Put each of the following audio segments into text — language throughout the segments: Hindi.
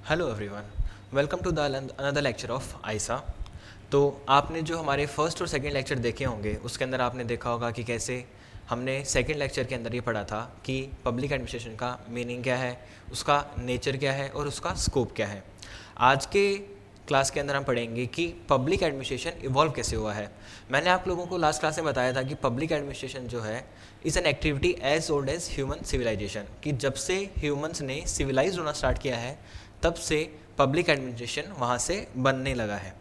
Hello everyone, welcome to the another lecture of आइसा। तो आपने जो हमारे फर्स्ट और सेकंड लेक्चर देखे होंगे उसके अंदर आपने देखा होगा कि कैसे हमने सेकंड लेक्चर के अंदर ये पढ़ा था कि पब्लिक एडमिनिस्ट्रेशन का मीनिंग क्या है, उसका नेचर क्या है और उसका स्कोप क्या है। आज के क्लास के अंदर हम पढ़ेंगे कि पब्लिक एडमिनिस्ट्रेशन इवॉल्व कैसे हुआ है। मैंने आप लोगों को लास्ट क्लास में बताया था कि पब्लिक एडमिनिस्ट्रेशन जो है is an activity as old as human civilisation, कि जब से ह्यूमंस ने सिविलाइज होना स्टार्ट किया है तब से पब्लिक एडमिनिस्ट्रेशन वहाँ से बनने लगा है।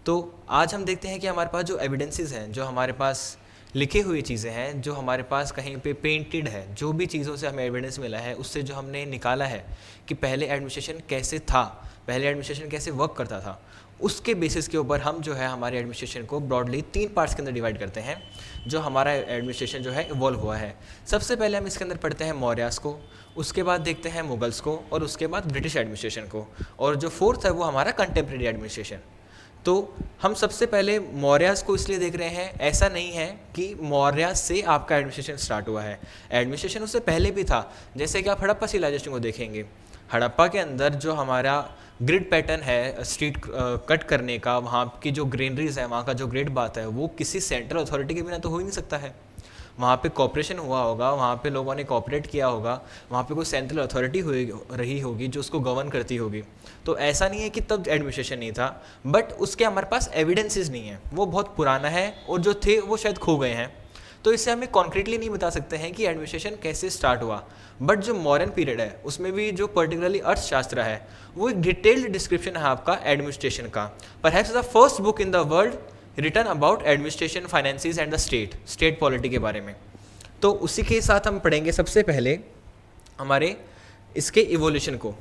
तो आज हम देखते हैं कि हमारे पास जो एविडेंसेस हैं, जो हमारे पास लिखी हुई चीज़ें हैं, जो हमारे पास कहीं पे पेंटेड है, जो भी चीज़ों से हमें एविडेंस मिला है उससे जो हमने निकाला है कि पहले एडमिनिस्ट्रेशन कैसे था, पहले एडमिनिस्ट्रेशन कैसे वर्क करता था, उसके बेसिस के ऊपर हम जो है हमारे एडमिनिस्ट्रेशन को ब्रॉडली 3 पार्ट्स के अंदर डिवाइड करते हैं जो हमारा एडमिनिस्ट्रेशन जो है इवॉल्व हुआ है। सबसे पहले हम इसके अंदर पढ़ते हैं मौर्यास को, उसके बाद देखते हैं मुगल्स को और उसके बाद ब्रिटिश एडमिनिस्ट्रेशन को, और जो फोर्थ है वो हमारा कंटेम्प्रेरी एडमिनिस्ट्रेशन। तो हम सबसे पहले मौर्यास को इसलिए देख रहे हैं, ऐसा नहीं है कि मौर्य से आपका एडमिनिस्ट्रेशन स्टार्ट हुआ है, एडमिनिस्ट्रेशन उससे पहले भी था। जैसे कि आप हड़प्पा सिविलाइजेशन को देखेंगे, हड़प्पा के अंदर जो हमारा ग्रिड पैटर्न है स्ट्रीट कट करने का, वहाँ की जो ग्रीनरीज है, वहाँ का जो ग्रिड बात है, वो किसी सेंट्रल अथॉरिटी के बिना तो हो ही नहीं सकता है। वहाँ पे कॉपरेशन हुआ होगा, वहाँ पे लोगों ने कॉपरेट किया होगा, वहाँ पे कोई सेंट्रल अथॉरिटी हुई रही होगी जो उसको गवर्न करती होगी। तो ऐसा नहीं है कि तब एडमिनिस्ट्रेशन नहीं था, बट उसके हमारे पास एविडेंसेस नहीं है, वो बहुत पुराना है और जो थे वो शायद खो गए हैं। तो इससे हमें कॉन्क्रीटली नहीं बता सकते हैं कि एडमिनिस्ट्रेशन कैसे स्टार्ट हुआ। बट जो मॉडर्न पीरियड है उसमें भी जो पर्टिकुलरली अर्थशास्त्र है वो एक डिटेल्ड डिस्क्रिप्शन है आपका एडमिनिस्ट्रेशन का। Perhaps the first book in the world written about administration, finances and the state polity के बारे में। तो उसी के साथ हम पढ़ेंगे सबसे पहले हमारे इसके इवोल्यूशन को।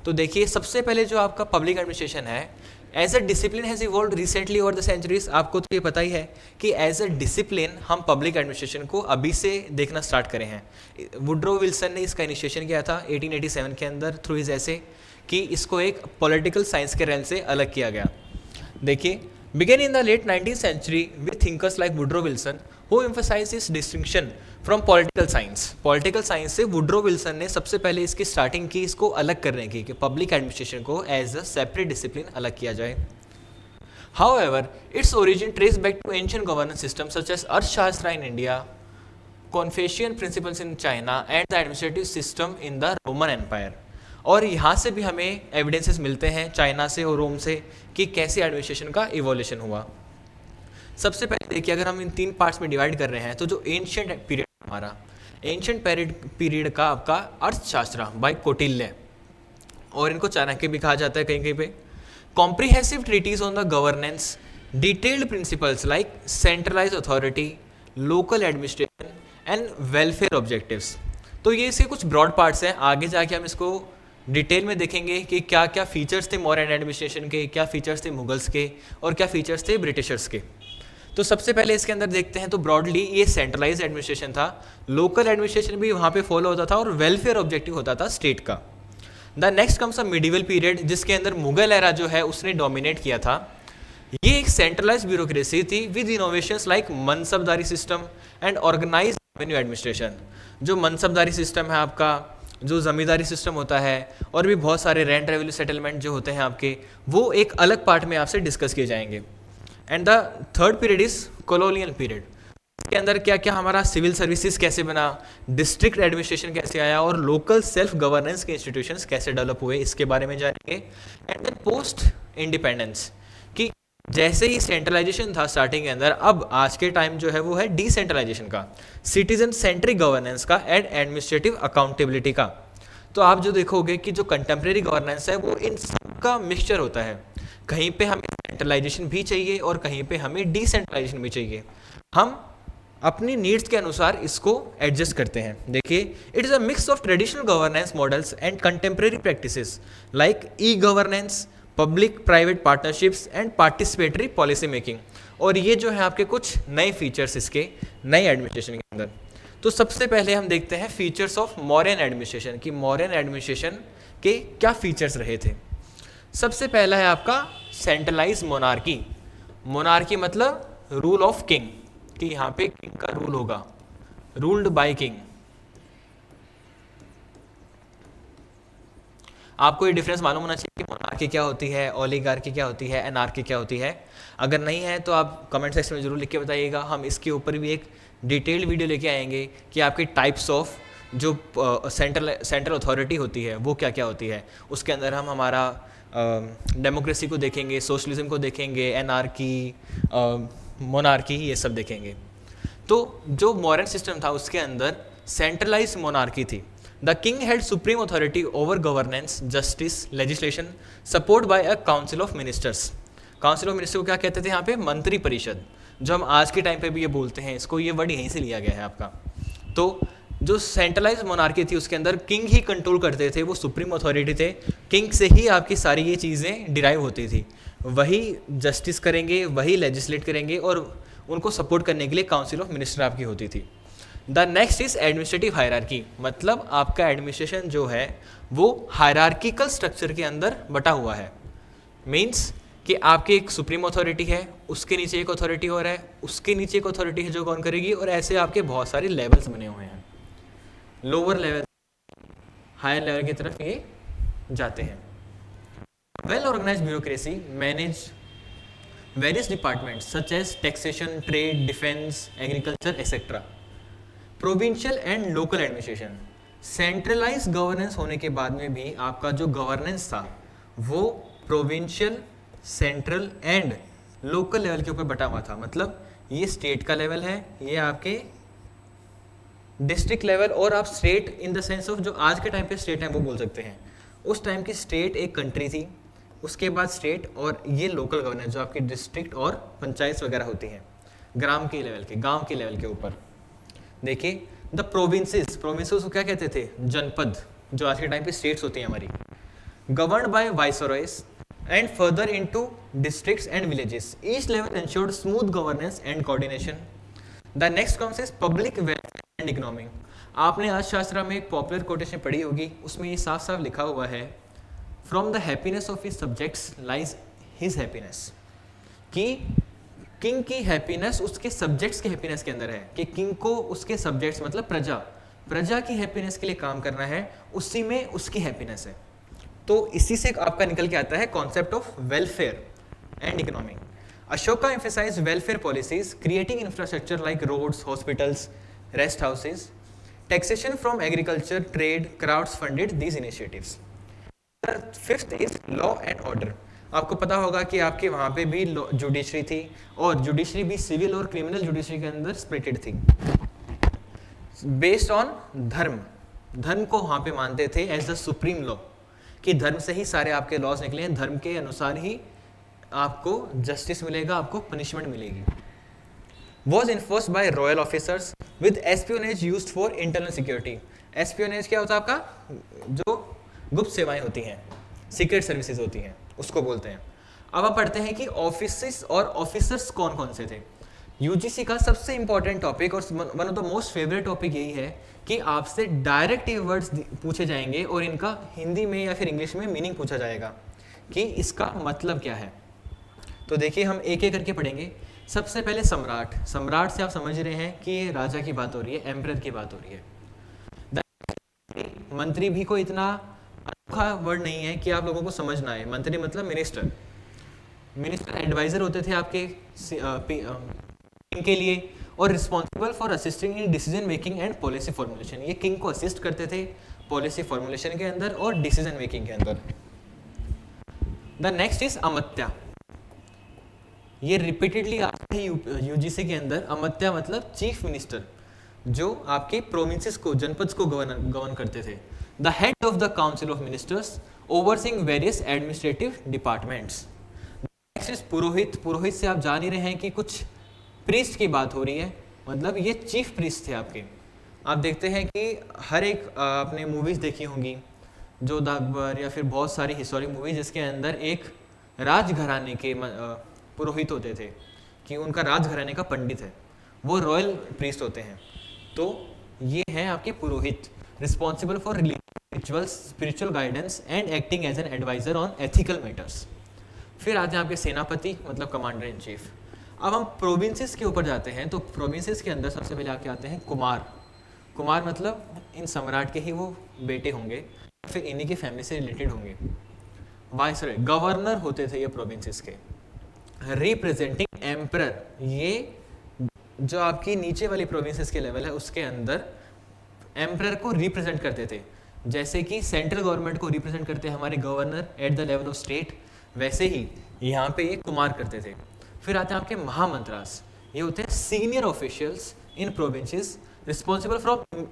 तो देखिए, सबसे पहले जो आपका पब्लिक एडमिनिस्ट्रेशन है as a discipline has evolve recently over the centuries. आपको तो ये पता ही है कि एज अ डिसिप्लिन हम पब्लिक एडमिनिस्ट्रेशन को अभी से देखना स्टार्ट करे हैं। वुड्रो विल्सन ने इसका इनिशिएशन किया था 1887 के अंदर थ्रू इज ऐसे कि इसको एक पॉलिटिकल साइंस के रेल से अलग किया गया। देखिए, began in the late 19th century with thinkers like Woodrow Wilson who emphasized this distinction from political science। Political science से वुड्रो विल्सन ने सबसे पहले इसकी स्टार्टिंग की, इसको अलग करने की, कि पब्लिक एडमिनिस्ट्रेशन को एज अ सेपरेट डिसिप्लिन अलग किया जाए। However, its origin traces back to ancient governance systems such as Arthashastra in India, Confucian principles in China and the administrative system in the Roman Empire। और यहाँ से भी हमें एविडेंसेस मिलते हैं चाइना से और रोम से कि कैसे एडमिनिस्ट्रेशन का इवोल्यूशन हुआ। सबसे पहले देखिए, अगर हम इन 3 पार्ट्स में डिवाइड कर रहे हैं तो जो एंशियंट पीरियड हमारा, एंशियंट पीरियड का आपका अर्थशास्त्र बाय कौटिल्य, और इनको चाणक्य भी कहा जाता है कहीं कहीं पे, comprehensive treaties on the governance, detailed principles like centralise authority, local administration and welfare objectives. तो ये इसके कुछ ब्रॉड पार्ट्स हैं, आगे जाके हम इसको डिटेल में देखेंगे कि क्या क्या फीचर्स थे मॉडर्न एडमिनिस्ट्रेशन के, क्या फीचर्स थे मुगल्स के और क्या फीचर्स थे ब्रिटिशर्स के। तो सबसे पहले इसके अंदर देखते हैं तो ब्रॉडली ये सेंट्रलाइज एडमिनिस्ट्रेशन था, लोकल एडमिनिस्ट्रेशन भी वहाँ पे फॉलो होता था और वेलफेयर ऑब्जेक्टिव होता था स्टेट का। The next comes a medieval period जिसके अंदर मुगल एरा जो है उसने डोमिनेट किया था। ये एक सेंट्रलाइज ब्यूरोक्रेसी थी with innovations like mansabdari system and organised revenue administration. जो मनसबदारी सिस्टम है आपका, जो ज़मींदारी सिस्टम होता है, और भी बहुत सारे रेंट रेवेन्यू सेटलमेंट जो होते हैं आपके, वो एक अलग पार्ट में आपसे डिस्कस किए जाएंगे। And the third period is colonial period. इसके अंदर क्या क्या हमारा सिविल सर्विसेज कैसे बना, डिस्ट्रिक्ट एडमिनिस्ट्रेशन कैसे आया और लोकल सेल्फ गवर्नेंस के इंस्टीट्यूशंस कैसे डेवलप हुए, इसके बारे में जानेंगे। एंड देन पोस्ट इंडिपेंडेंस, कि जैसे ही सेंट्रलाइजेशन था स्टार्टिंग के अंदर, अब आज के टाइम जो है वो है डिसेंट्रलाइजेशन का, सिटीजन सेंट्रिक गवर्नेंस का एंड एडमिनिस्ट्रेटिव अकाउंटेबिलिटी का। तो आप जो देखोगे कि जो कंटेम्प्रेरी गवर्नेंस है वो इन सब का मिक्सचर होता है, कहीं पे हमें सेंट्रलाइजेशन भी चाहिए और कहीं पे हमें डिसेंट्रलाइजेशन भी चाहिए। हम अपनी नीड्स के अनुसार इसको एडजस्ट करते हैं। देखिए, it is a mix of traditional governance models and contemporary practices like e governance, public private partnerships and participatory policy making. और ये जो है आपके कुछ नए फीचर्स इसके नए एडमिनिस्ट्रेशन के अंदर। तो सबसे पहले हम देखते हैं फीचर्स ऑफ मॉडर्न एडमिनिस्ट्रेशन, कि मॉडर्न एडमिनिस्ट्रेशन के क्या फीचर्स रहे थे। सबसे पहला है आपका सेंट्रलाइज मोनार्की। मोनार्की मतलब रूल ऑफ किंग, कि यहाँ पे किंग का रूल होगा, रूल्ड बाय किंग। आपको ये डिफरेंस मालूम होना चाहिए कि मोनार्की क्या होती है, ओलिगार्की क्या होती है, एनार्की क्या होती है। अगर नहीं है तो आप कमेंट सेक्शन में ज़रूर लिख के बताइएगा। हम इसके ऊपर भी एक डिटेल्ड वीडियो लेके आएंगे कि आपकी टाइप्स ऑफ जो सेंट्रल अथॉरिटी होती है वो क्या क्या होती है। उसके अंदर हम हमारा डेमोक्रेसी को देखेंगे, सोशलिज्म को देखेंगे, एनार्की, मोनार्की, ये सब देखेंगे। तो जो मॉडर्न सिस्टम था उसके अंदर सेंट्रलाइज मोनार्की थी। The king had supreme authority over governance, justice, legislation, support bye a council of ministers. Council of minister को क्या कहते थे यहाँ पे? मंत्री परिषद। जो हम आज के टाइम पे भी ये बोलते हैं, इसको, ये वर्ड यहीं से लिया गया है आपका। तो जो सेंट्रलाइज मोनार्की थी उसके अंदर किंग ही कंट्रोल करते थे, वो सुप्रीम अथॉरिटी थे। किंग से ही आपकी सारी ये चीज़ें डिराइव होती थी। वही जस्टिस करेंगे, वही लेजिस्लेट करेंगे, और उनको सपोर्ट करने के लिए काउंसिल ऑफ मिनिस्टर आपकी होती थी। The next is administrative hierarchy, मतलब आपका एडमिनिस्ट्रेशन जो है वो हायरार्किकल स्ट्रक्चर के अंदर बटा हुआ है। मीन्स कि आपकी एक सुप्रीम अथॉरिटी है, उसके नीचे एक अथॉरिटी और है, उसके नीचे एक अथॉरिटी है जो कौन करेगी, और ऐसे आपके बहुत सारे लेवल्स बने हुए हैं। लोअर लेवल हायर लेवल की तरफ ये जाते हैं। Well organised bureaucracy manage various departments such as taxation, trade, defence, agriculture, etcetera. Provincial and local administration, centralise governance होने के बाद में भी आपका जो गवर्नेंस था वो provincial, central and local level के ऊपर बटा हुआ था। मतलब ये स्टेट का लेवल है, ये आपके डिस्ट्रिक्ट लेवल, और आप state in the sense of जो आज के टाइम पे स्टेट है वो बोल सकते हैं। उस टाइम की स्टेट एक कंट्री थी, उसके बाद स्टेट, और ये लोकल गवर्नेंस जो आपकी डिस्ट्रिक्ट और पंचायत वगैरह होती हैं, ग्राम के लेवल के, गांव के लेवल के ऊपर। देखिए द प्रोविंसेस, प्रोविंसेस को क्या कहते थे? जनपद, जो आज के टाइम पे स्टेट्स होती हैं हमारी। Governed by viceroys and further into districts and villages, each level ensured smooth governance and coordination. The next comes is public welfare and economy. आपने आज शास्त्रा में एक पॉपुलर कोटेशन पढ़ी होगी, उसमें ये साफ साफ लिखा हुआ है, from the happiness of his subjects lies his happiness, कि किंग की हैप्पीनेस उसके सब्जेक्ट्स की हैप्पीनेस के अंदर है, कि किंग को उसके सब्जेक्ट्स मतलब प्रजा की हैप्पीनेस के लिए काम करना है, उसी में उसकी हैप्पीनेस है। तो इसी से आपका निकल के आता है concept of welfare and economy. Ashoka emphasized welfare policies, creating infrastructure like roads, hospitals, rest houses. Taxation from agriculture, trade, crowds funded these initiatives. The fifth is law and order. आपको पता होगा कि आपके वहाँ पे भी जुडिशरी थी, और जुडिशरी भी सिविल और क्रिमिनल जुडिशरी के अंदर स्प्लिटेड थी बेस्ड ऑन धर्म। धर्म को वहाँ पे मानते थे एज द सुप्रीम लॉ, कि धर्म से ही सारे आपके लॉज निकले हैं, धर्म के अनुसार ही आपको जस्टिस मिलेगा, आपको पनिशमेंट मिलेगी। Was enforced by royal officers with espionage used for internal security. Espionage क्या होता है आपका? जो गुप्त सेवाएं होती हैं, सीक्रेट सर्विसेज होती हैं, उसको बोलते हैं। अब आप पढ़ते हैं कि ऑफिसेस और ऑफिसर्स कौन कौन से थे। यूजीसी का सबसे इंपॉर्टेंट टॉपिक और one of the most favourite topic यही है कि आपसे डायरेक्ट वर्ड्स पूछे जाएंगे और इनका हिंदी में या फिर इंग्लिश में मीनिंग पूछा जाएगा कि इसका मतलब क्या है। तो देखिए हम एक एक करके पढ़ेंगे। सबसे पहले सम्राट। सम्राट से आप समझ रहे हैं कि ये राजा की बात हो रही है, एम्परर की बात हो रही है। मंत्री भी कोई इतना अनोखा वर्ड नहीं है कि आप लोगों को समझना है। मंत्री मतलब मिनिस्टर। मिनिस्टर एडवाइजर होते थे आपके किंग के लिए, और responsible for assisting in decision making and policy formulation. ये किंग को असिस्ट करते थे पॉलिसी फॉर्मुलेशन के अंदर और डिसीजन मेकिंग के अंदर। The next is Amatya. ये रिपीटेडली आता है यूजीसी के अंदर। अमात्या मतलब चीफ मिनिस्टर, जो आपके प्रोविंसेस को, जनपद को गवर्न करते थे। The head of the council of ministers overseeing various administrative departments. Next is purohit. पुरोहित से आप जान ही रहे हैं कि कुछ प्रीस्ट की बात हो रही है, मतलब ये चीफ प्रीस्ट थे आपके। आप देखते हैं कि हर एक आपने मूवीज देखी होंगी, जो द अकबर या फिर बहुत सारी हिस्टोरिक मूवीज, जिसके अंदर एक राजघराने के पुरोहित होते थे, कि उनका राजघराने का पंडित है, वो रॉयल प्रीस्ट होते हैं। तो ये हैं आपके पुरोहित, responsible for rituals, spiritual guidance and acting as an advisor on ethical matters. फिर आते हैं आपके सेनापति, मतलब कमांडर इन चीफ। अब हम प्रोविंसेस के ऊपर जाते हैं, तो प्रोविंसेस के अंदर सबसे पहले आपके आते हैं कुमार। कुमार मतलब इन सम्राट के ही वो बेटे होंगे, फिर इन्हीं की फैमिली से रिलेटेड होंगे। वाइसरॉय गवर्नर होते थे ये प्रोविंसेस के। रिप्रेजेंटिंग एम्परर, ये जो आपकी नीचे वाली प्रोविंसेस के लेवल है उसके अंदर एम्परर को रिप्रेजेंट करते थे। जैसे कि सेंट्रल गवर्नमेंट को रिप्रेजेंट करते हैं हमारे governor at the level of state, वैसे ही यहाँ पे ये कुमार करते थे। फिर आते हैं आपके महामंत्रास, ये होते हैं senior officials in provinces responsible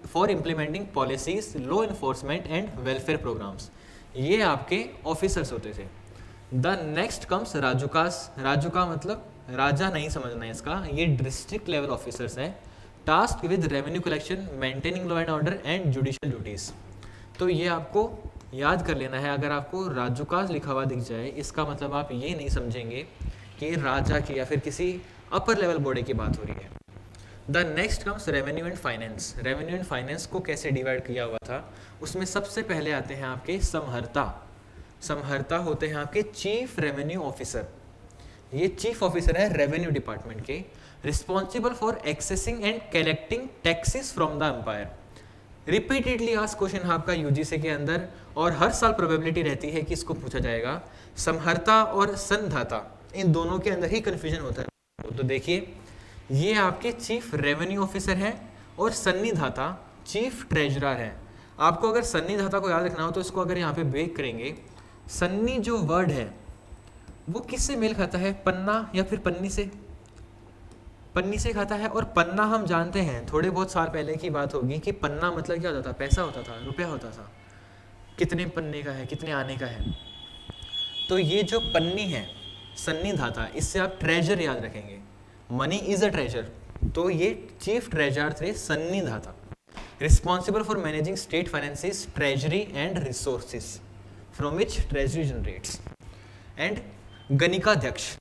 for implementing policies, law enforcement and welfare programmes, ये आपके ऑफिसर्स होते थे। द नेक्स्ट कम्स राजुकास, राजुका मतलब राजा नहीं समझना है इसका, ये डिस्ट्रिक्ट लेवल ऑफिसर्स हैं, task with revenue collection, maintaining law and order and judicial duties. तो ये आपको याद कर लेना है, अगर आपको राजुकास लिखा हुआ दिख जाए इसका मतलब आप ये नहीं समझेंगे कि राजा की या फिर किसी अपर लेवल बॉडी की बात हो रही है। The next comes revenue and finance. Revenue and finance को कैसे डिवाइड किया हुआ था, उसमें सबसे पहले आते हैं आपके समहर्ता। समहर्ता होते हैं आपके चीफ रेवेन्यू ऑफिसर, ये चीफ ऑफिसर है रेवेन्यू डिपार्टमेंट के, responsible for accessing and collecting taxes from the empire. Repeatedly आज क्वेश्चन आपका यूजीसी के अंदर और हर साल प्रोबेबिलिटी रहती है कि इसको पूछा जाएगा। समहर्ता और संधाता, इन दोनों के अंदर ही कन्फ्यूजन होता है। तो देखिए ये आपके चीफ रेवेन्यू ऑफिसर हैं और सन्निधाता चीफ ट्रेजरर हैं। आपको अगर सन्निधाता को याद रखना हो तो इसको अगर यहाँ पे ब्रेक करेंगे, सन्नी जो वर्ड है वो किससे मेल खाता है, पन्ना या फिर पन्नी से, पन्नी से खाता है। और पन्ना हम जानते हैं, थोड़े बहुत साल पहले की बात होगी कि पन्ना मतलब क्या होता था, पैसा होता था, रुपया होता था, कितने पन्ने का है, कितने आने का है। तो ये जो पन्नी है सन्निधाता, इससे आप ट्रेजर याद रखेंगे, मनी इज अ ट्रेजर, तो ये चीफ ट्रेजरर थे sannidhata, responsible for managing state finances, treasury and resources from which treasury generates. And ganikadhyaksha,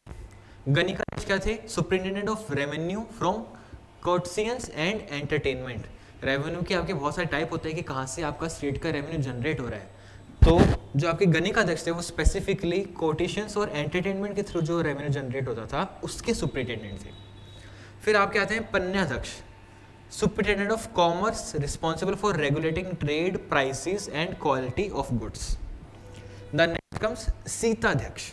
गणिकाध्यक्ष क्या थे, superintendent of revenue from courtesans and entertainment. Revenue के आपके बहुत सारे टाइप होते हैं कि कहाँ से आपका स्टेट का रेवेन्यू जनरेट हो रहा है, तो जो आपके गणिकाध्यक्ष थे वो स्पेसिफिकली कोर्टिशियंस और एंटरटेनमेंट के थ्रू जो रेवेन्यू जनरेट होता था उसके सुपरिटेंडेंट थे। फिर आपके आते हैं panyadhyaksha, superintendent of commerce, responsible for regulating trade, prices and quality of goods. The next comes sitadhyaksha.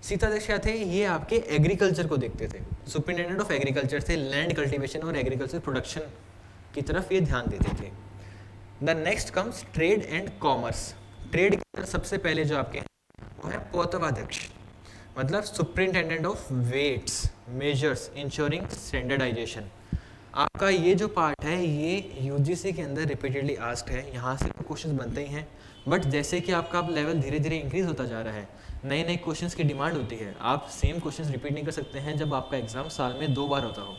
सीताध्यक्ष क्या थे, ये आपके एग्रीकल्चर को देखते थे, सुपरिटेंडेंट ऑफ एग्रीकल्चर थे, लैंड कल्टीवेशन और एग्रीकल्चर प्रोडक्शन की तरफ ये ध्यान देते थे। The next comes trade and commerce. Trade के अंदर सबसे पहले जो आपके वो है पौतवाध्यक्ष, मतलब superintendent of weights, measures, ensuring standardisation. आपका ये जो पार्ट है ये यूजीसी के अंदर रिपीटेडली आस्क्ड है, यहाँ से क्वेश्चंस बनते ही हैं, बट जैसे कि आपका लेवल धीरे धीरे इंक्रीज होता जा रहा है, नए नए क्वेश्चंस की डिमांड होती है, आप सेम क्वेश्चंस रिपीट नहीं कर सकते हैं जब आपका एग्जाम साल में 2 बार होता हो।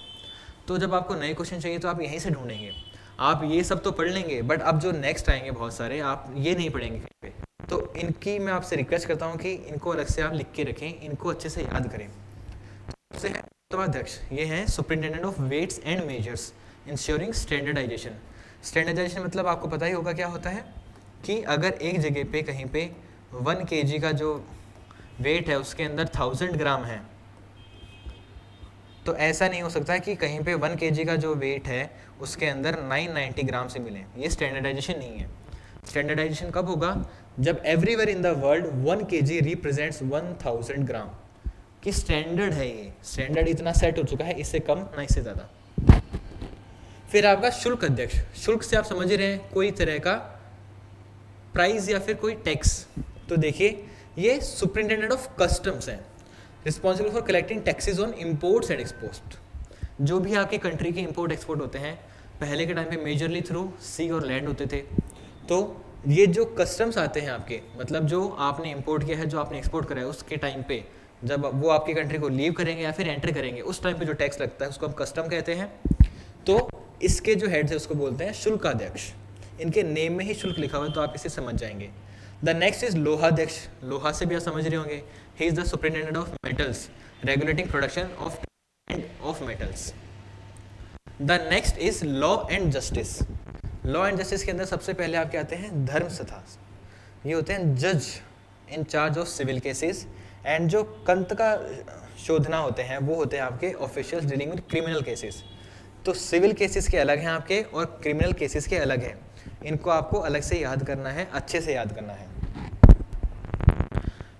तो जब आपको नए क्वेश्चन चाहिए तो आप यहीं से ढूंढेंगे, आप ये सब तो पढ़ लेंगे बट अब जो नेक्स्ट आएंगे बहुत सारे आप ये नहीं पढ़ेंगे कहीं पे, तो इनकी मैं आपसे रिक्वेस्ट करता हूँ कि इनको अलग से आप लिख के रखें, इनको अच्छे से याद करें। सबसे है अध्यक्ष, ये हैं superintendent of weights and measures, ensuring standardisation. Standardisation मतलब आपको पता ही होगा क्या होता है कि अगर एक जगह पे कहीं पे 1 kg का जो वेट है उसके अंदर 1000 ग्राम है, तो ऐसा नहीं हो सकता कि कहीं पे 1 kg का जो वेट है उसके अंदर 990 ग्राम से मिले, ये स्टैंडर्डाइजेशन नहीं है। स्टैंडर्डाइजेशन कब होगा, जब everywhere in the world 1 kg represents 1000 ग्राम की स्टैंडर्ड है, ये स्टैंडर्ड इतना सेट हो चुका है, इससे कम ना इससे ज़्यादा। फिर आपका शुल्क अध्यक्ष, शुल्क से आप समझ ही रहे हैं कोई तरह का प्राइस या फिर कोई टैक्स। तो देखिए ये सुपरिटेंडेंट ऑफ कस्टम्स हैं, responsible for collecting taxes on imports and export. जो भी आपके कंट्री के इम्पोर्ट एक्सपोर्ट होते हैं पहले के टाइम पे मेजरली थ्रू सी और लैंड होते थे, तो ये जो कस्टम्स आते हैं आपके, मतलब जो आपने इम्पोर्ट किया है, जो आपने एक्सपोर्ट करा है, उसके टाइम पे जब वो आपकी कंट्री को लीव करेंगे या फिर एंटर करेंगे उस टाइम पे जो टैक्स लगता है उसको हम कस्टम कहते हैं। तो इसके जो हेड्स है उसको बोलते हैं शुल्काध्यक्ष, इनके नेम में ही शुल्क लिखा हुआ है तो आप इसे समझ जाएंगे। द नेक्स्ट इज लोहाध्यक्ष, लोहा से भी आप समझ रहे होंगे, he is the superintendent of metals, regulating production of metals. The next is law and justice. Law and justice के अंदर सबसे पहले आपके आते हैं धर्मसथा, ये होते हैं जज in charge of civil cases, and जो कंत का शोधना होते हैं वो होते हैं आपके officials dealing with criminal cases. तो सिविल केसेस के अलग हैं आपके और क्रिमिनल केसेस के अलग हैं। इनको आपको अलग से याद करना है, अच्छे से याद करना है।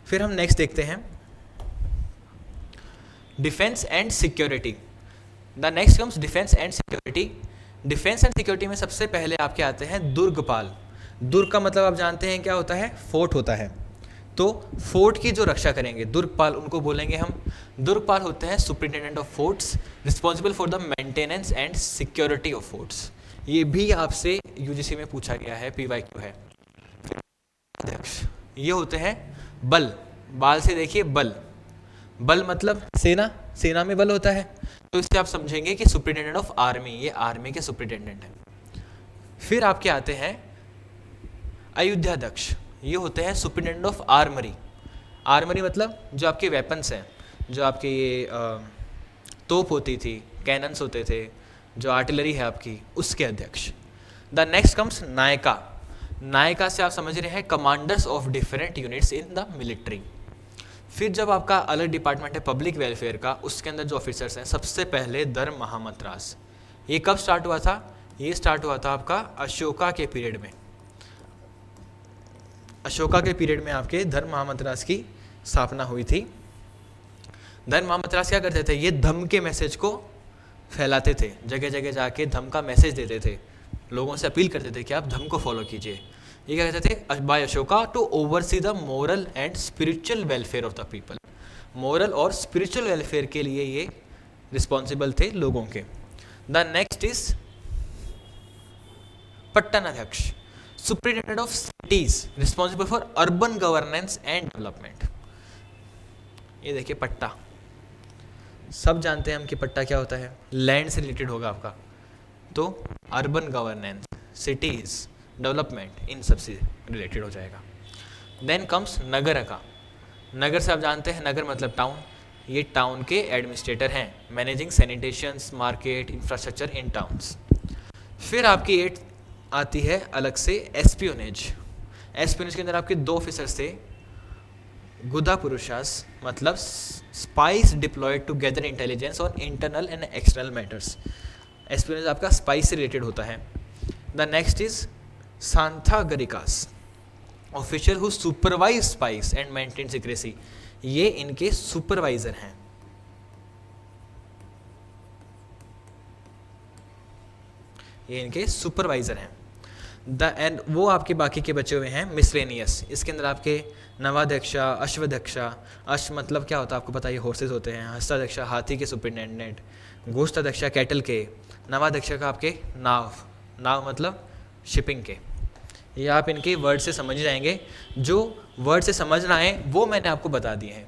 फिर हम नेक्स्ट देखते हैं defence and security. The next comes defence and security. Defence and security में सबसे पहले आपके आते हैं दुर्गपाल। दुर्ग का मतलब आप जानते हैं क्या होता है, फोर्ट होता है। तो फोर्ट की जो रक्षा करेंगे दुर्गपाल, उनको बोलेंगे हम। दुर्गपाल होते हैं superintendent of forts, responsible for the maintenance and security of forts. ये भी आपसे यूजीसी में पूछा गया है, पीवाईक्यू है। अध्यक्ष ये होते हैं बल, बाल से देखिए बल, बल मतलब सेना, सेना में बल होता है। तो इससे आप समझेंगे कि सुपरिटेंडेंट ऑफ आर्मी, ये आर्मी के सुपरिटेंडेंट हैं। फिर आपके आते हैं अयोध्याध्यक्ष, ये होते हैं सुपरिटेंडेंट ऑफ आर्मरी। आर्मरी मतलब जो आपके वेपन्स हैं, जो आपके ये तोप होती थी, कैनन्स होते थे, जो आर्टिलरी है आपकी, उसके अध्यक्ष। The next comes Nykaa. Nykaa से आप समझ रहे हैं commanders of different units in the military. फिर जब आपका अलग डिपार्टमेंट है पब्लिक वेलफेयर का, उसके अंदर जो ऑफिसर्स हैं, सबसे पहले धर्म महामंत्रास। ये कब स्टार्ट हुआ था, ये स्टार्ट हुआ था आपका अशोका के पीरियड में। अशोका के पीरियड में आपके धर्म महामंत्रास की स्थापना हुई थी। धर्म महामंत्रास क्या करते थे, ये धम्म के मैसेज को फैलाते थे, जगह जगह जाके धम्म का मैसेज देते थे, लोगों से अपील करते थे कि आप धम्म को फॉलो कीजिए। ये क्या कहते थे, by Ashoka to oversee the moral and spiritual welfare of the people. Moral और स्पिरिचुअल वेलफेयर के लिए ये रिस्पॉन्सिबल थे लोगों के। The next is pattanadhyaksha, superintendent of cities, responsible for urban governance and development. ये देखिए पट्टा, सब जानते हैं हम कि पट्टा क्या होता है, लैंड से रिलेटेड होगा आपका। तो अर्बन गवर्नेंस, सिटीज, डेवलपमेंट, इन सब से रिलेटेड हो जाएगा। देन कम्स नगर का। नगर से आप जानते हैं, नगर मतलब टाउन, ये टाउन के एडमिनिस्ट्रेटर हैं, managing sanitations, market, infrastructure in towns. फिर आपकी एट आती है अलग से एस्पियोनेज। एस्पियोनेज के अंदर आपके दो ऑफिसर्स थे, गुदा पुरुषास मतलब spies deployed to gather intelligence on internal and external matters. Espionage आपका स्पाइस से रिलेटेड होता है। द नेक्स्ट इज सांथागरिकास, official who supervise spies and maintain secrecy. ये इनके सुपरवाइजर हैं। ये इनके सुपरवाइजर हैं। द एंड वो आपके बाकी के बचे हुए हैं मिसलेनियस। इसके अंदर आपके नवाध्यक्षा, अश्वध्यक्षा, अश्व मतलब क्या होता है आपको पता है, हॉर्सेज होते हैं। हस्ताध्यक्षा हाथी के सुपरिटेंडेंट, गोष्ठाध्यक्षा कैटल के, नवाध्यक्षा का आपके नाव, नाव मतलब शिपिंग के। ये आप इनके वर्ड से समझ जाएंगे, जो वर्ड से समझना है वो मैंने आपको बता दिए हैं।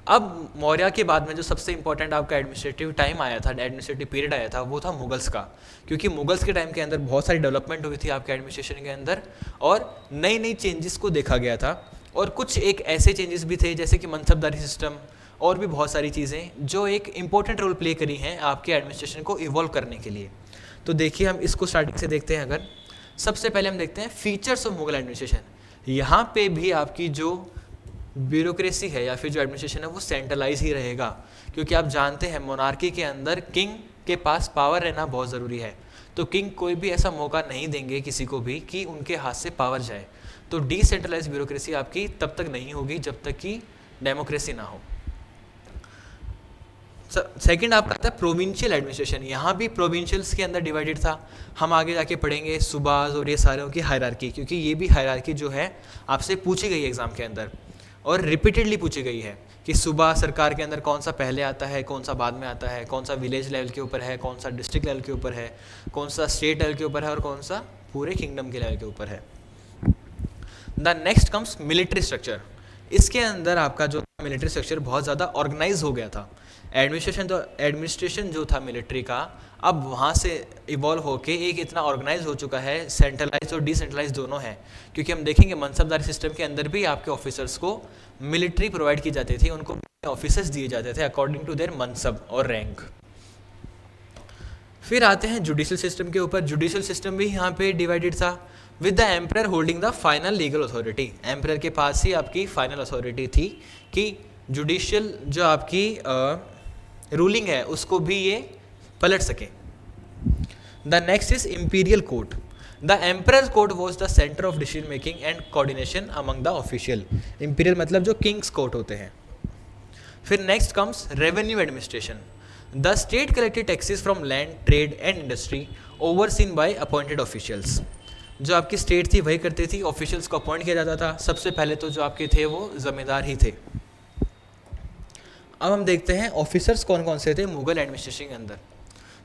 अब मौर्य के बाद में जो सबसे इंपॉर्टेंट आपका एडमिनिस्ट्रेटिव टाइम आया था, एडमिनिस्ट्रेटिव पीरियड आया था, वो था मुगल्स का। क्योंकि मुगल्स के टाइम के अंदर बहुत सारी डेवलपमेंट हुई थी आपके एडमिनिस्ट्रेशन के अंदर, और नई नई चेंजेस को देखा गया था। और कुछ एक ऐसे चेंजेस भी थे जैसे कि मनसबदारी सिस्टम, और भी बहुत सारी चीज़ें जो एक इम्पोर्टेंट रोल प्ले करी हैं आपके एडमिनिस्ट्रेशन को इवॉल्व करने के लिए। तो देखिए हम इसको स्टार्टिंग से देखते हैं। अगर सबसे पहले हम देखते हैं फीचर्स ऑफ मुगल एडमिनिस्ट्रेशन। यहाँ पे भी आपकी जो ब्यूरोक्रेसी है या फिर जो एडमिनिस्ट्रेशन है वो सेंट्रलाइज ही रहेगा, क्योंकि आप जानते हैं मोनार्की के अंदर किंग के पास पावर रहना बहुत ज़रूरी है। तो किंग कोई भी ऐसा मौका नहीं देंगे किसी को भी कि उनके हाथ से पावर जाए। तो डिसेंट्रलाइज ब्यूरोक्रेसी आपकी तब तक नहीं होगी जब तक कि डेमोक्रेसी ना हो। सेकंड आपका आता है प्रोविंशियल एडमिनिस्ट्रेशन। यहाँ भी प्रोविंशियल्स के अंदर डिवाइडेड था। हम आगे जाके पढ़ेंगे सुबाज और ये सारों की हायरार्की, क्योंकि ये भी हायरार्की जो है आपसे पूछी गई है एग्जाम के अंदर और रिपीटेडली पूछी गई है कि सूबा सरकार के अंदर कौन सा पहले आता है, कौन सा बाद में आता है, कौन सा विलेज लेवल के ऊपर है, कौन सा डिस्ट्रिक्ट लेवल के ऊपर है, कौन सा स्टेट लेवल के ऊपर है और कौन सा पूरे किंगडम के लेवल के ऊपर है। The next comes military structure. इसके अंदर आपका जो मिलिट्री स्ट्रक्चर बहुत ज़्यादा ऑर्गेनाइज हो गया था। एडमिनिस्ट्रेशन जो था मिलिट्री का अब वहाँ से इवॉल्व होके एक इतना ऑर्गेनाइज हो चुका है, सेंट्रलाइज और डिसेंट्रलाइज दोनों है। क्योंकि हम देखेंगे मनसबदारी सिस्टम के अंदर भी आपके ऑफिसर्स को मिलिट्री प्रोवाइड की जाती थी, उनको ऑफिसर्स दिए जाते थे अकॉर्डिंग टू देयर मनसब और रैंक। फिर आते हैं जुडिशियल सिस्टम के ऊपर। जुडिशियल सिस्टम भी यहाँ पे डिवाइडेड था with the emperor holding the final legal authority. Emperor के पास ही आपकी फाइनल अथॉरिटी थी कि जुडिशियल जो आपकी रूलिंग है उसको भी ये पलट सके। The next is imperial court. The emperor court was the centre of decision making and coordination among the official. Imperial मतलब जो किंग्स कोर्ट होते हैं। फिर next comes revenue administration. The state collected taxes from land, trade and industry overseen by appointed officials. जो आपकी स्टेट थी वही करती थी, ऑफिशियल्स को अपॉइंट किया जाता था। सबसे पहले तो जो आपके थे वो जमींदार ही थे। अब हम देखते हैं ऑफिसर्स कौन कौन से थे मुगल एडमिनिस्ट्रेशन के अंदर।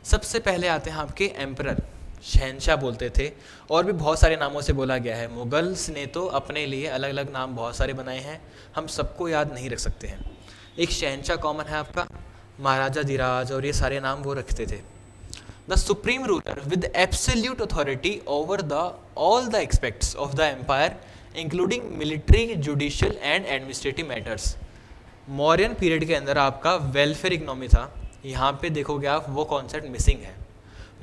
सबसे पहले आते हैं आपके एम्परर, शहनशाह बोलते थे, और भी बहुत सारे नामों से बोला गया है। मुगल्स ने तो अपने लिए अलग अलग नाम बहुत सारे बनाए हैं, हम सबको याद नहीं रख सकते हैं। एक शहनशाह कॉमन है आपका, महाराजा धीराज, और ये सारे नाम वो रखते थे। The supreme ruler with absolute authority over the all the aspects of the empire including military, judicial and administrative matters. Mauryan period के अंदर आपका वेलफेयर इकोनॉमी था, यहाँ पे देखोगे आप वो कॉन्सेप्ट मिसिंग है।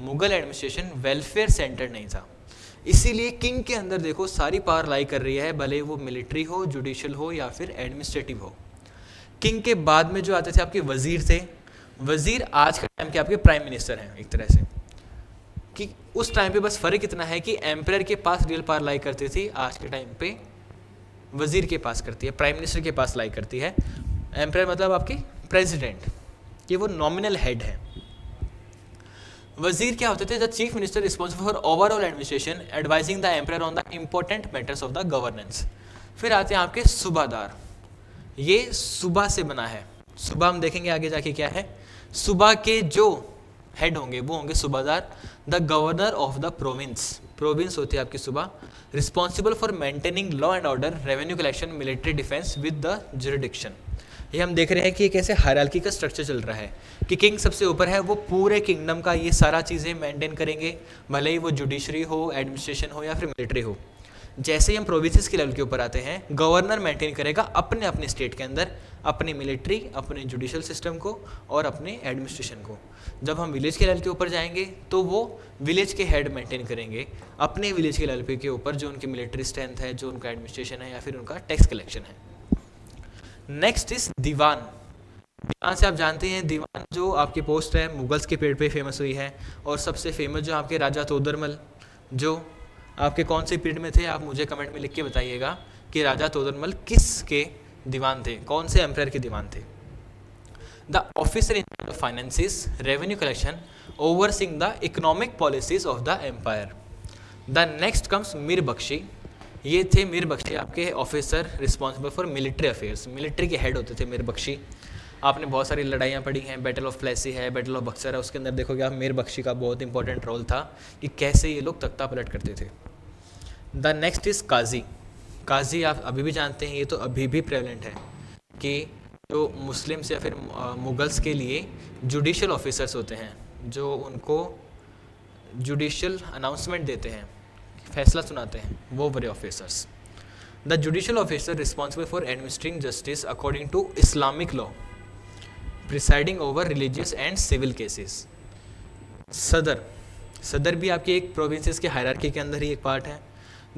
मुगल एडमिनिस्ट्रेशन वेलफेयर सेंटर नहीं था, इसीलिए किंग के अंदर देखो सारी पावर लाई कर रही है, भले वो मिलिट्री हो, जुडिशियल हो या फिर एडमिनिस्ट्रेटिव हो। किंग के बाद में जो आते थे आपके वजीर थे। वजीर आज के टाइम के आपके प्राइम मिनिस्टर हैं एक तरह से, कि उस टाइम पे बस फ़र्क इतना है कि एम्परर के पास रियल पावर लाई करती थी, आज के टाइम पे वजीर के पास करती है, प्राइम मिनिस्टर के पास लाई करती है। एम्परर मतलब आपकी प्रेसिडेंट, कि वो नॉमिनल हेड है। वजीर क्या होते थे? The chief minister responsible for overall administration advising the emperor on the important matters of the governance. फिर आते हैं आपके सूबादार, ये सूबा से बना है। सूबा हम देखेंगे आगे जाके क्या है। सूबा के जो हेड होंगे वो होंगे subahdar. The governor of the province, province होती है आपकी सूबा, responsible for maintaining law and order, revenue collection, military defence with the jurisdiction. ये हम देख रहे हैं कि कैसे हायरार्की का स्ट्रक्चर चल रहा है, कि किंग सबसे ऊपर है, वो पूरे किंगडम का ये सारा चीज़ें मेंटेन करेंगे, भले ही वो जुडिशरी हो, एडमिनिस्ट्रेशन हो या फिर मिलिट्री हो। जैसे ही हम प्रोविंसेस के लेवल के ऊपर आते हैं, गवर्नर मेंटेन करेगा अपने अपने स्टेट के अंदर अपनी मिलिट्री, अपने जुडिशल सिस्टम को और अपने एडमिनिस्ट्रेशन को। जब हम विलेज के लेवल के ऊपर जाएंगे तो वो विलेज के हेड मेंटेन करेंगे अपने विलेज के लेवल पे के ऊपर जो उनकी मिलिट्री स्ट्रेंथ है, जो उनका एडमिनिस्ट्रेशन है या फिर उनका टैक्स कलेक्शन है। नेक्स्ट इज दीवान। दीवान से आप जानते हैं, दीवान जो आपकी पोस्ट है मुगल्स के पीरियड पे फेमस हुई है, और सबसे फेमस जो आपके राजा तोदरमल, जो आपके कौन से पीरियड में थे, आप मुझे कमेंट में लिख के बताइएगा कि राजा तोदरमल किस के दीवान थे, कौन से एम्परर के दीवान थे। The officer in charge of finances, revenue collection, overseeing the economic policies of the empire. The next comes Mir Bakshi. ये थे मीर बख्शी आपके officer responsible for military affairs, military के हेड होते थे मीर बख्शी। आपने बहुत सारी लड़ाइयाँ पढ़ी हैं, बैटल ऑफ प्लेसी है, बैटल ऑफ बक्सर है, उसके अंदर देखोगे आप मीर बख्शी का बहुत इंपॉर्टेंट रोल था कि कैसे ये लोग तख्ता पलट करते थे। द नेक्स्ट इज काजी। काजी आप अभी भी जानते हैं, ये तो अभी भी प्रेवलेंट है कि जो मुस्लिम्स या फिर मुगल्स के लिए जुडिशल ऑफिसर्स होते हैं, जो उनको जुडिशल अनाउंसमेंट देते हैं, फैसला सुनाते हैं, वो बड़े officers. The judicial officer responsible for administering justice according to Islamic law, presiding over religious and civil cases. सदर, सदर भी आपकी एक प्रोविंसेस के हायरार्की के अंदर ही एक पार्ट है।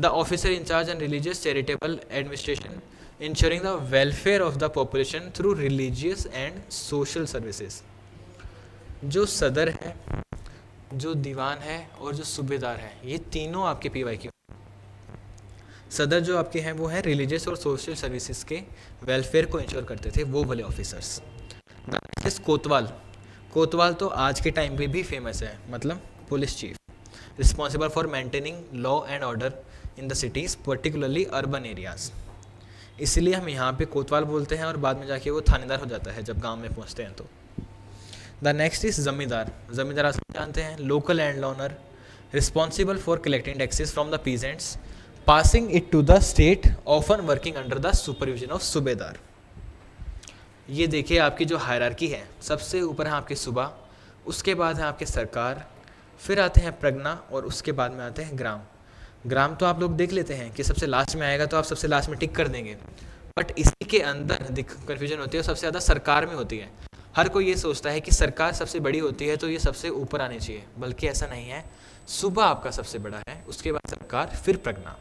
The officer in charge and religious charitable administration, ensuring the welfare of the population through religious and social services. जो सदर है, जो दीवान है और जो सूबेदार है, ये तीनों आपके पीवाई की। सदर जो आपके हैं वो हैं रिलीजियस और सोशल सर्विसेज के वेलफेयर को इंश्योर करते थे, वो वाले ऑफिसर्स। कोतवाल, कोतवाल तो आज के टाइम पे भी फेमस है, मतलब police chief, responsible for maintaining law and order in the cities particularly urban areas. इसलिए हम यहाँ पे कोतवाल बोलते हैं और बाद में जाके वो थानेदार हो जाता है जब गांव में पहुँचते हैं तो। द नेक्स्ट इज जमींदार। जमींदार आप जानते हैं, local land owner, responsible for collecting taxes from the peasants, passing it to the state, often working under the supervision of subedar. ये देखिए आपकी जो हायरार्की है, सबसे ऊपर है आपके सूबा, उसके बाद है आपके सरकार, फिर आते हैं प्रगना और उसके बाद में आते हैं ग्राम। ग्राम तो आप लोग देख लेते हैं कि सबसे लास्ट में आएगा तो आप सबसे लास्ट में टिक कर देंगे, बट इसी के अंदर कन्फ्यूजन होती है, सबसे ज़्यादा सरकार में होती है। हर कोई ये सोचता है कि सरकार सबसे बड़ी होती है तो ये सबसे ऊपर आनी चाहिए, बल्कि ऐसा नहीं है। सूबा आपका सबसे बड़ा है, उसके बाद सरकार, फिर प्रगना।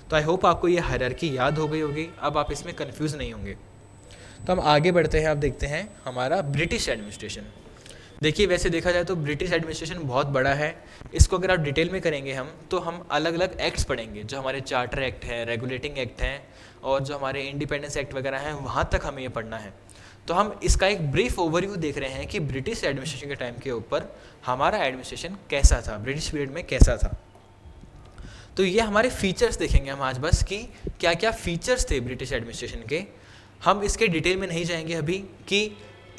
तो आई होप आपको ये हायरार्की याद हो गई होगी, अब आप इसमें कन्फ्यूज़ नहीं होंगे। तो हम आगे बढ़ते हैं, आप देखते हैं हमारा ब्रिटिश एडमिनिस्ट्रेशन। देखिए वैसे देखा जाए तो ब्रिटिश एडमिनिस्ट्रेशन बहुत बड़ा है। इसको अगर आप डिटेल में करेंगे हम, तो हम अलग अलग एक्ट्स पढ़ेंगे, जो हमारे चार्टर एक्ट है, रेगुलेटिंग एक्ट हैं, और जो हमारे इंडिपेंडेंस एक्ट वगैरह हैं, वहाँ तक हमें ये पढ़ना है। तो हम इसका एक ब्रीफ ओवरव्यू देख रहे हैं कि ब्रिटिश एडमिनिस्ट्रेशन के टाइम के ऊपर हमारा एडमिनिस्ट्रेशन कैसा था, ब्रिटिश पीरियड में कैसा था। तो ये हमारे फीचर्स देखेंगे हम आज बस, कि क्या क्या फीचर्स थे ब्रिटिश एडमिनिस्ट्रेशन के। हम इसके डिटेल में नहीं जाएंगे अभी कि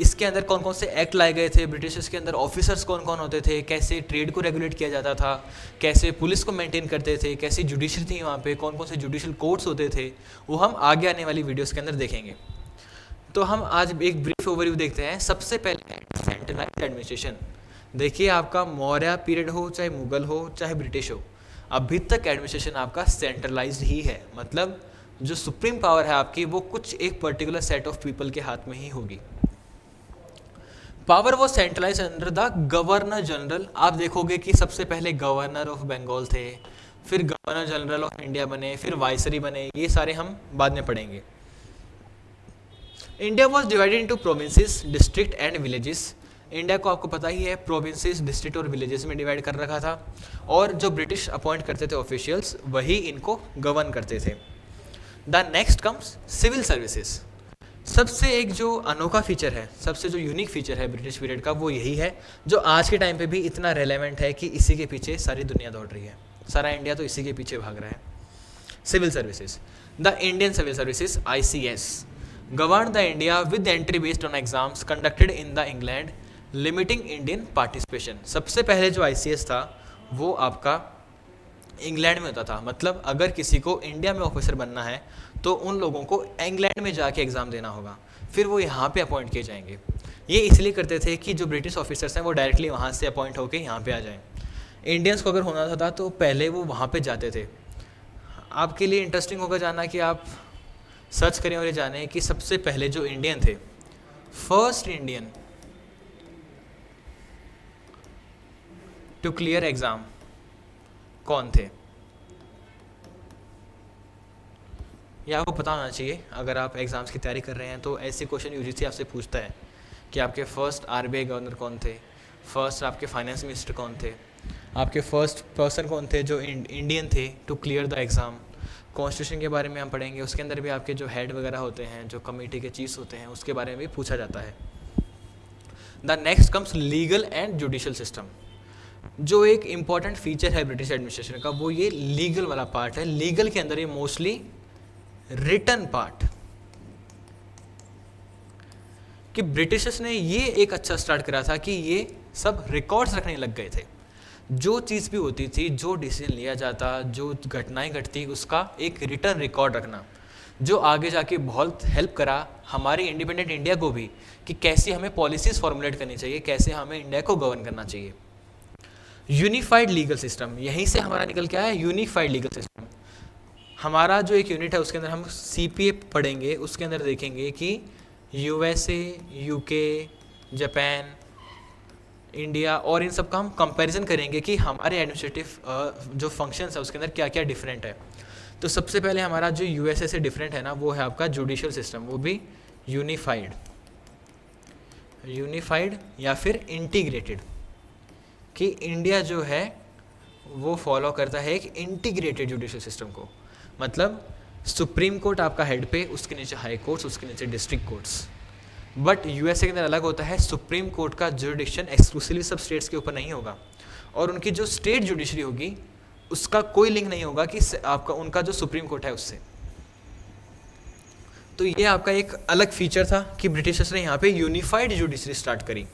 इसके अंदर कौन कौन से एक्ट लाए गए थे, ब्रिटिशर्स के अंदर ऑफिसर्स कौन कौन होते थे, कैसे ट्रेड को रेगुलेट किया जाता था, कैसे पुलिस को मेंटेन करते थे, कैसी जुडिशरी थी वहाँ पे, कौन कौन से जुडिशल कोर्ट्स होते थे, वो हम आगे आने वाली वीडियोस के अंदर देखेंगे। तो हम आज एक ब्रीफ ओवरव्यू देखते हैं। सबसे पहले सेंट्रलाइज्ड एडमिनिस्ट्रेशन। देखिए आपका मौर्य पीरियड हो, चाहे मुगल हो, चाहे ब्रिटिश हो, अभी तक एडमिनिस्ट्रेशन आपका सेंट्रलाइज्ड ही है। मतलब जो सुप्रीम पावर है आपकी, वो कुछ एक पर्टिकुलर सेट ऑफ पीपल के हाथ में ही होगी। पावर वो centralise under the governor general. आप देखोगे कि सबसे पहले गवर्नर ऑफ बंगाल थे, फिर गवर्नर जनरल ऑफ इंडिया बने, फिर वाइसरी बने, ये सारे हम बाद में पढ़ेंगे। India was divided into provinces, district and villages. India को आपको पता ही है प्रोविंसेस, डिस्ट्रिक्ट और विलेजेस में डिवाइड कर रखा था, और जो ब्रिटिश अपॉइंट करते थे ऑफिशियल्स, वही इनको गवर्न करते थे। The next comes civil services. सबसे एक जो अनोखा फीचर है, सबसे जो यूनिक फीचर है ब्रिटिश पीरियड का, वो यही है, जो आज के टाइम पे भी इतना रेलेवेंट है कि इसी के पीछे सारी दुनिया दौड़ रही है, सारा इंडिया तो इसी के पीछे भाग रहा है। Civil services. The Indian civil services ICS governed the India with entry based on exams conducted in the England, limiting Indian participation। सबसे पहले जो ICS था वो आपका इंग्लैंड में होता था। मतलब अगर किसी को इंडिया में ऑफिसर बनना है तो उन लोगों को इंग्लैंड में जाके एग्ज़ाम देना होगा, फिर वो यहाँ पे अपॉइंट किए जाएंगे। ये इसलिए करते थे कि जो ब्रिटिश ऑफिसर्स हैं वो डायरेक्टली वहाँ से अपॉइंट होकर यहाँ पे आ जाएं। इंडियंस को अगर होना था तो पहले वो वहाँ पे जाते थे। आपके लिए इंटरेस्टिंग होगा जानना कि आप सर्च करें और ये जानें कि सबसे पहले जो इंडियन थे, first Indian to clear exam कौन थे। ये आपको पता होना चाहिए। अगर आप एग्ज़ाम्स की तैयारी कर रहे हैं तो ऐसे क्वेश्चन यूजीसी आपसे पूछता है कि आपके फर्स्ट RBI गवर्नर कौन थे, फर्स्ट आपके फाइनेंस मिनिस्टर कौन थे, आपके फर्स्ट पर्सन कौन थे जो इंडियन थे to clear the exam. Constitution के बारे में हम पढ़ेंगे, उसके अंदर भी आपके जो हेड वगैरह होते हैं, जो कमेटी के चीफ्स होते हैं, उसके बारे में भी पूछा जाता है। The next comes legal and judicial system. जो एक इम्पॉर्टेंट फीचर है ब्रिटिश एडमिनिस्ट्रेशन का, वो ये लीगल वाला पार्ट है। लीगल के अंदर ये मोस्टली रिटन पार्ट, कि ब्रिटिशर्स ने ये एक अच्छा स्टार्ट करा था कि ये सब रिकॉर्ड्स रखने लग गए थे। जो चीज़ भी होती थी, जो डिसीजन लिया जाता, जो घटनाएं घटती, उसका एक रिटर्न रिकॉर्ड रखना, जो आगे जाके बहुत हेल्प करा हमारे इंडिपेंडेंट इंडिया को भी, कि कैसे हमें पॉलिसीज़ फॉर्मुलेट करनी चाहिए, कैसे हमें इंडिया को गवर्न करना चाहिए। यूनिफाइड लीगल सिस्टम, यहीं से हमारा निकल के आया यूनिफाइड लीगल सिस्टम। हमारा जो एक यूनिट है उसके अंदर हम CPA पढ़ेंगे, उसके अंदर देखेंगे कि USA, UK, जापान, इंडिया और इन सब का हम कंपैरिजन करेंगे कि हमारे एडमिनिस्ट्रेटिव जो फंक्शंस है उसके अंदर क्या क्या डिफरेंट है। तो सबसे पहले हमारा जो USA से डिफरेंट है ना, वो है आपका जुडिशियल सिस्टम, वो भी यूनिफाइड या फिर इंटीग्रेटेड। कि इंडिया जो है वो फॉलो करता है एक इंटीग्रेटेड जुडिशियल सिस्टम को। मतलब सुप्रीम कोर्ट आपका हेड पे, उसके नीचे हाई कोर्ट्स, उसके नीचे डिस्ट्रिक्ट कोर्ट्स। बट USA के अंदर अलग होता है, सुप्रीम कोर्ट का जुडिक्शन एक्सक्लूसिवली सब स्टेट्स के ऊपर नहीं होगा, और उनकी जो स्टेट जुडिशरी होगी उसका कोई लिंक नहीं होगा कि आपका उनका जो सुप्रीम कोर्ट है उससे। तो ये आपका एक अलग फीचर था कि ब्रिटिशर्स ने यहाँ पे यूनिफाइड जुडिशरी स्टार्ट करी।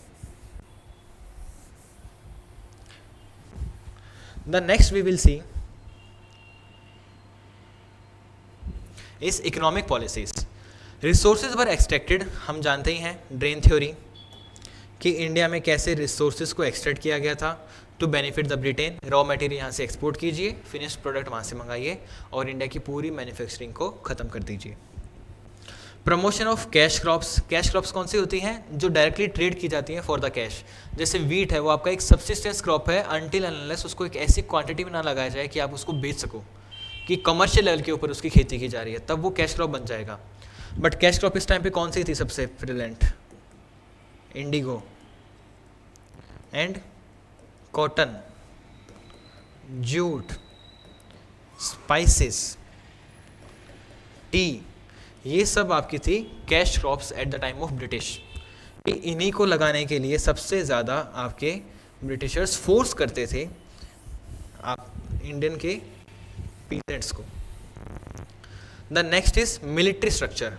The next we will see is economic policies. Resources were extracted, हम जानते ही हैं ड्रेन थ्योरी, कि इंडिया में कैसे रिसोर्सेज को एक्सट्रैक्ट किया गया था to benefit the Britain. Raw material यहाँ से एक्सपोर्ट कीजिए, फिनिश्ड प्रोडक्ट वहाँ से मंगाइए और इंडिया की पूरी मैन्युफैक्चरिंग को ख़त्म कर दीजिए। Promotion of cash crops. Cash crops कौन सी होती हैं? जो डायरेक्टली ट्रेड की जाती हैं फॉर द कैश। जैसे वीट है, वो आपका एक सब्सिस्टेंस क्रॉप है अनटिल अनलेस उसको एक ऐसी क्वांटिटी में ना लगाया जाए कि आप उसको बेच सको, कि कमर्शियल लेवल के ऊपर उसकी खेती की जा रही है, तब वो कैश क्रॉप बन जाएगा। बट कैश क्रॉप इस टाइम पे कौन सी थी सबसे present? Indigo. And cotton, jute, spices, T, ये सब आपकी थी cash crops eight the time of British. इन्हीं को लगाने के लिए सबसे ज़्यादा आपके ब्रिटिशर्स फोर्स करते थे आप इंडियन के पीजेंट्स को। The next is military structure.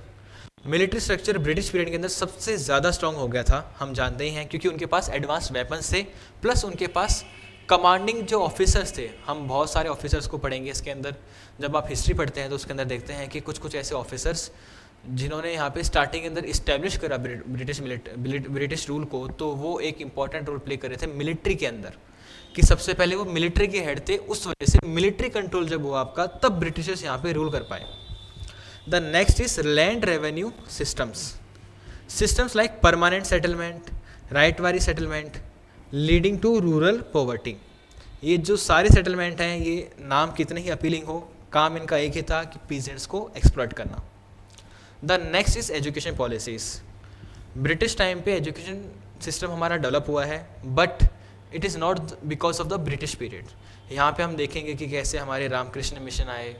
Military structure British period के अंदर सबसे ज़्यादा स्ट्रॉन्ग हो गया था, हम जानते ही हैं, क्योंकि उनके पास एडवांस्ड वेपन्स थे, प्लस उनके पास कमांडिंग जो ऑफिसर्स थे। हम बहुत सारे ऑफिसर्स को पढ़ेंगे इसके अंदर, जब आप हिस्ट्री पढ़ते हैं तो उसके अंदर देखते हैं कि कुछ कुछ ऐसे ऑफिसर्स जिन्होंने यहाँ पे स्टार्टिंग के अंदर इस्टेब्लिश करा ब्रिटिश रूल को, तो वो एक इंपॉर्टेंट रोल प्ले कर रहे थे मिलिट्री के अंदर, कि सबसे पहले वो मिलिट्री के हेड थे, उस वजह से मिलिट्री कंट्रोल जब हुआ आपका, तब ब्रिटिशर्स यहाँ पे रूल कर पाए। The next is land revenue systems like permanent settlement, ryotwari settlement, leading to rural poverty. ये जो सारे सेटलमेंट हैं, ये नाम कितने ही अपीलिंग हो, काम इनका एक ही था कि पीजेंट्स को एक्सप्लॉइट करना। The next is education policies. British time पे एजुकेशन सिस्टम हमारा डेवलप हुआ है, but it is not because of the British period. यहाँ पे हम देखेंगे कि कैसे हमारे रामकृष्ण मिशन आए,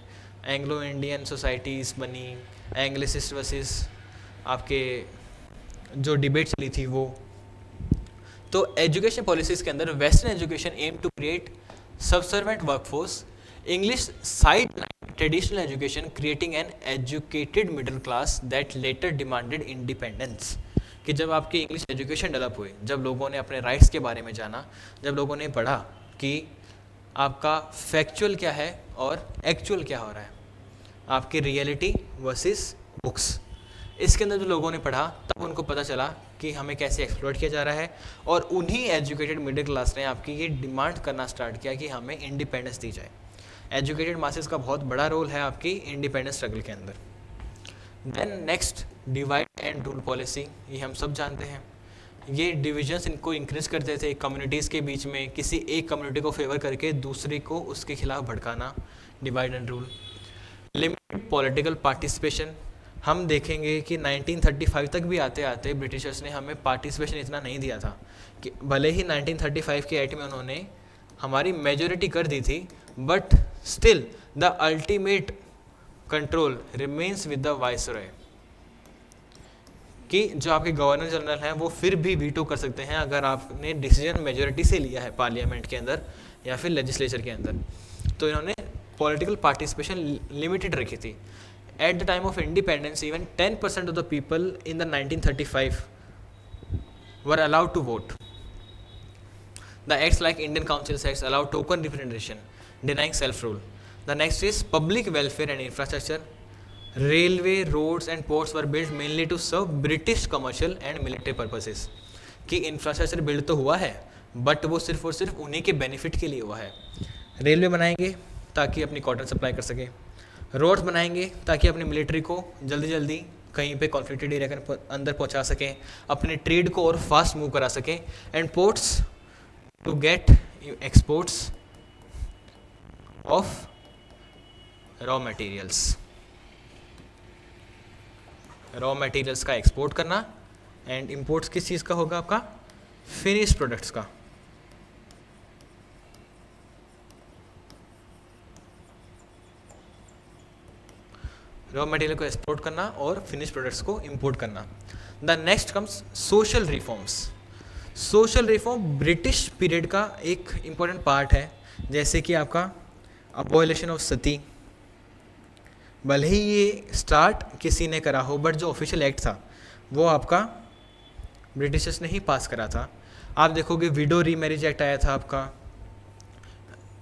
एंग्लो इंडियन सोसाइटीज़ बनी, एंग्लिसिस्ट वर्सेस आपके जो डिबेट चली थी वो। तो एजुकेशन पॉलिसीज़ के अंदर western education aim to create subservient workforce, English side traditional education creating an educated middle class that later demanded independence. कि जब आपकी इंग्लिश एजुकेशन डेवलप हुई, जब लोगों ने अपने राइट्स के बारे में जाना, जब लोगों ने पढ़ा कि आपका फैक्चुअल क्या है और एक्चुअल क्या हो रहा है, आपकी रियलिटी वर्सेस बुक्स, इसके अंदर जो लोगों ने पढ़ा, तब उनको पता चला कि हमें कैसे एक्सप्लॉइट किया जा रहा है, और उन्हीं एजुकेटेड मिडिल क्लास ने आपकी ये डिमांड करना स्टार्ट किया कि हमें इंडिपेंडेंस दी जाए। एजुकेटेड मासेस का बहुत बड़ा रोल है आपकी इंडिपेंडेंस स्ट्रगल के अंदर। Then next, divide and rule policy. ये हम सब जानते हैं, ये डिविजन्स इनको इंक्रीज करते थे कम्युनिटीज़ के बीच में, किसी एक कम्युनिटी को फेवर करके दूसरे को उसके खिलाफ भड़काना, divide and rule. Limited political participation. हम देखेंगे कि 1935 तक भी आते आते ब्रिटिशर्स ने हमें पार्टिसिपेशन इतना नहीं दिया था, कि भले ही 1935 के एक्ट में उन्होंने हमारी मेजॉरिटी कर दी थी, but still the ultimate control remains with the viceroy, कि जो आपके गवर्नर जनरल हैं वो फिर भी वीटो कर सकते हैं अगर आपने डिसीजन मेजॉरिटी से लिया है पार्लियामेंट के अंदर या फिर लेजिस्लेचर के अंदर। तो इन्होंने पॉलिटिकल पार्टिसिपेशन लिमिटेड रखी थी। At the time of independence even 10% of the people in the 1935 were allowed to vote. The acts like Indian Council Acts allow token representation, denying self-rule. The next is public welfare and infrastructure. Railway, roads and ports were built mainly to serve British commercial and military purposes. कि इंफ्रास्ट्रक्चर बिल्ड तो हुआ है, बट वो सिर्फ और सिर्फ उन्हीं के बेनिफिट के लिए हुआ है। रेलवे बनाएंगे ताकि अपनी कॉटन सप्लाई कर सकें, रोड्स बनाएंगे ताकि अपनी मिलिट्री को जल्दी जल्दी कहीं पे कॉन्फ्लिक्टेड एरिया के अंदर पहुंचा सकें, अपने ट्रेड को और फास्ट मूव करा सकें, and ports to get exports of raw materials का एक्सपोर्ट करना, एंड इंपोर्ट्स किस चीज़ का होगा आपका, फिनिश प्रोडक्ट्स का। रॉ मटेरियल को एक्सपोर्ट करना और फिनिश प्रोडक्ट्स को इंपोर्ट करना। The next comes social reforms. Social reform British period का एक इम्पॉर्टेंट पार्ट है, जैसे कि आपका अबॉलिशन ऑफ सती। भले ही ये स्टार्ट किसी ने करा हो, बट जो ऑफिशियल एक्ट था वो आपका ब्रिटिशर्स ने ही पास करा था। आप देखोगे विडो रीमैरिज एक्ट आया था आपका,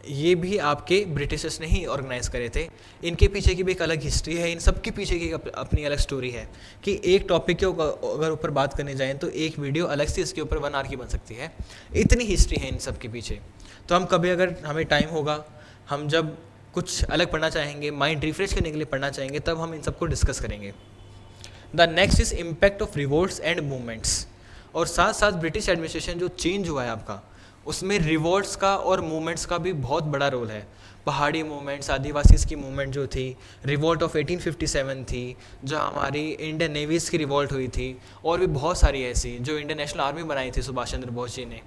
ये भी आपके ब्रिटिशर्स ने ही ऑर्गेनाइज करे थे। इनके पीछे की भी एक अलग हिस्ट्री है, इन सब के पीछे की अपनी अलग स्टोरी है, कि एक टॉपिक के अगर ऊपर बात करने जाएं तो एक वीडियो अलग से इसके ऊपर 1 आवर की बन सकती है, इतनी हिस्ट्री है इन सब के पीछे। तो हम कभी अगर हमें टाइम होगा, हम जब कुछ अलग पढ़ना चाहेंगे, माइंड रिफ्रेश करने के लिए पढ़ना चाहेंगे, तब हम इन सबको डिस्कस करेंगे। The next is impact of revolts and movements. और साथ साथ ब्रिटिश एडमिनिस्ट्रेशन जो चेंज हुआ है आपका, उसमें रिवोल्ट्स का और मूवमेंट्स का भी बहुत बड़ा रोल है। पहाड़ी मूवमेंट्स, आदिवासीज़ की मूवमेंट जो थी, रिवोल्ट ऑफ 1857 थी, जो हमारी इंडियन नेवीज़ की रिवोल्ट हुई थी, और भी बहुत सारी ऐसी जो इंडियन नेशनल आर्मी बनाई थी सुभाष चंद्र बोस जी ने।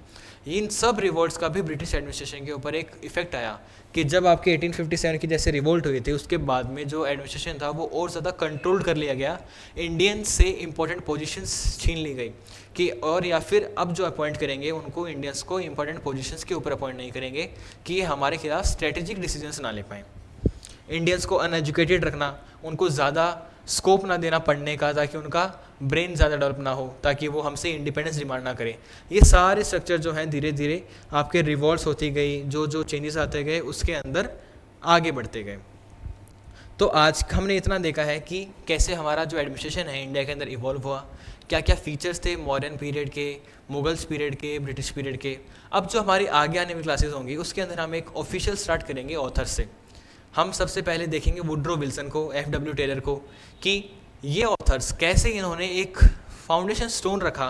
इन सब रिवोल्ट्स का भी ब्रिटिश एडमिनिस्ट्रेशन के ऊपर एक इफेक्ट आया कि जब आपके 1857 की जैसे रिवोल्ट हुई थी उसके बाद में जो एडमिनिस्ट्रेशन था वो और ज़्यादा कंट्रोल कर लिया गया, इंडियंस से इंपॉर्टेंट पोजीशंस छीन ली गई कि और या फिर अब जो अपॉइंट करेंगे उनको इंडियंस को इंपॉर्टेंट पोजीशंस के ऊपर अपॉइंट नहीं करेंगे कि ये हमारे खिलाफ स्ट्रेटेजिक डिसीजंस ना ले पाएँ। इंडियंस को अनएजुकेटेड रखना, उनको ज़्यादा स्कोप ना देना पढ़ने का ताकि उनका ब्रेन ज़्यादा डेवलप ना हो, ताकि वो हमसे इंडिपेंडेंस डिमांड ना करें। ये सारे स्ट्रक्चर जो हैं धीरे धीरे आपके रिवॉल्ट्स होती गई, जो जो चेंजेस आते गए उसके अंदर आगे बढ़ते गए। तो आज हमने इतना देखा है कि कैसे हमारा जो एडमिनिस्ट्रेशन है इंडिया के अंदर इवॉल्व हुआ, क्या क्या फीचर्स थे मॉडर्न पीरियड के, मुगल्स पीरियड के, ब्रिटिश पीरियड के। अब जो हमारी आगे आने वाली क्लासेस होंगी उसके अंदर हम एक ऑफिशियल स्टार्ट करेंगे ऑथर से। हम सबसे पहले देखेंगे वुड्रो विल्सन को, एफ.डब्ल्यू. टेलर को, कि ये ऑथर्स कैसे इन्होंने एक फाउंडेशन स्टोन रखा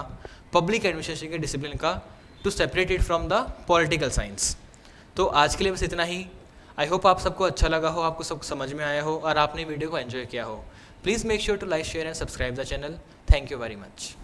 पब्लिक एडमिनिस्ट्रेशन के डिसिप्लिन का to separate it from the political science. तो आज के लिए बस इतना ही। आई होप आप सबको अच्छा लगा हो, आपको सब समझ में आया हो और आपने वीडियो को एंजॉय किया हो। Please make sure to like, share and subscribe the channel. Thank you very much.